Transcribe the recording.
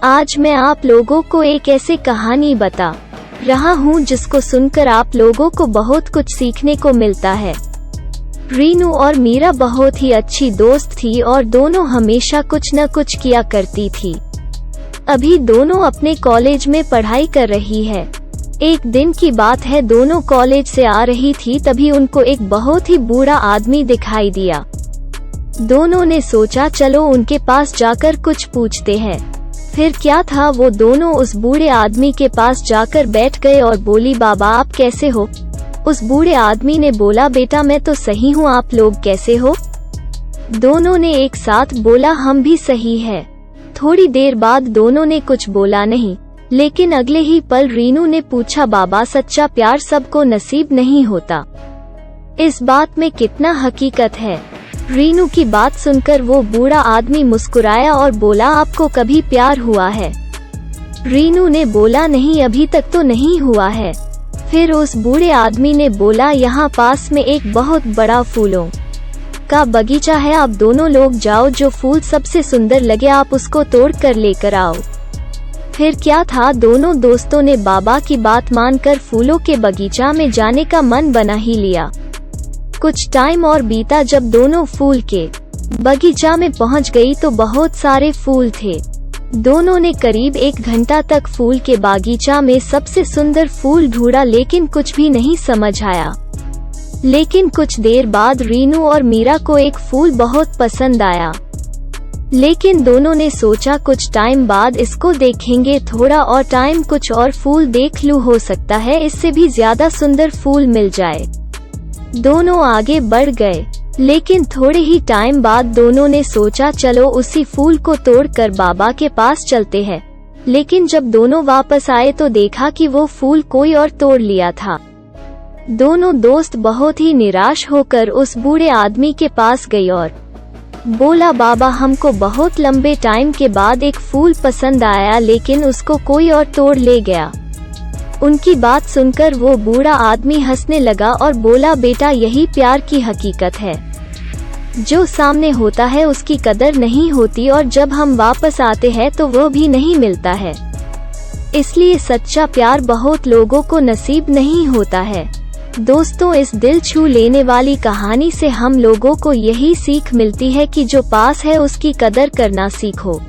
आज मैं आप लोगों को एक ऐसे कहानी बता रहा हूँ जिसको सुनकर आप लोगों को बहुत कुछ सीखने को मिलता है। रीनू और मीरा बहुत ही अच्छी दोस्त थी और दोनों हमेशा कुछ न कुछ किया करती थी। अभी दोनों अपने कॉलेज में पढ़ाई कर रही है। एक दिन की बात है, दोनों कॉलेज से आ रही थी, तभी उनको एक बहुत ही बूढ़ा आदमी दिखाई दिया। दोनों ने सोचा चलो उनके पास जाकर कुछ पूछते हैं। फिर क्या था, वो दोनों उस बूढ़े आदमी के पास जाकर बैठ गए और बोली, बाबा आप कैसे हो? उस बूढ़े आदमी ने बोला, बेटा मैं तो सही हूँ, आप लोग कैसे हो? दोनों ने एक साथ बोला, हम भी सही है। थोड़ी देर बाद दोनों ने कुछ बोला नहीं, लेकिन अगले ही पल रीनू ने पूछा, बाबा सच्चा प्यार सबको नसीब नहीं होता, इस बात में कितना हकीकत है? रीनू की बात सुनकर वो बूढ़ा आदमी मुस्कुराया और बोला, आपको कभी प्यार हुआ है? रीनू ने बोला, नहीं अभी तक तो नहीं हुआ है। फिर उस बूढ़े आदमी ने बोला, यहाँ पास में एक बहुत बड़ा फूलों का बगीचा है, आप दोनों लोग जाओ, जो फूल सबसे सुंदर लगे आप उसको तोड़ कर लेकर आओ। फिर क्या था, दोनों दोस्तों ने बाबा की बात मानकर फूलों के बगीचा में जाने का मन बना ही लिया। कुछ टाइम और बीता, जब दोनों फूल के बगीचा में पहुंच गई तो बहुत सारे फूल थे। दोनों ने करीब 1 घंटा तक फूल के बागीचा में सबसे सुंदर फूल ढूंढा, लेकिन कुछ भी नहीं समझ आया। लेकिन कुछ देर बाद रीनू और मीरा को एक फूल बहुत पसंद आया, लेकिन दोनों ने सोचा कुछ टाइम बाद इसको देखेंगे, थोड़ा और टाइम, कुछ और फूल देख लूं, हो सकता है इससे भी ज्यादा सुंदर फूल मिल जाए। दोनों आगे बढ़ गए, लेकिन थोड़े ही टाइम बाद दोनों ने सोचा चलो उसी फूल को तोड़कर बाबा के पास चलते हैं। लेकिन जब दोनों वापस आए तो देखा कि वो फूल कोई और तोड़ लिया था। दोनों दोस्त बहुत ही निराश होकर उस बूढ़े आदमी के पास गई और बोला, बाबा हमको बहुत लंबे टाइम के बाद एक फूल पसंद आया, लेकिन उसको कोई और तोड़ ले गया। उनकी बात सुनकर वो बूढ़ा आदमी हंसने लगा और बोला, बेटा यही प्यार की हकीकत है, जो सामने होता है उसकी कदर नहीं होती और जब हम वापस आते हैं तो वो भी नहीं मिलता है। इसलिए सच्चा प्यार बहुत लोगों को नसीब नहीं होता है। दोस्तों, इस दिल छू लेने वाली कहानी से हम लोगों को यही सीख मिलती है कि जो पास है उसकी कदर करना सीखो।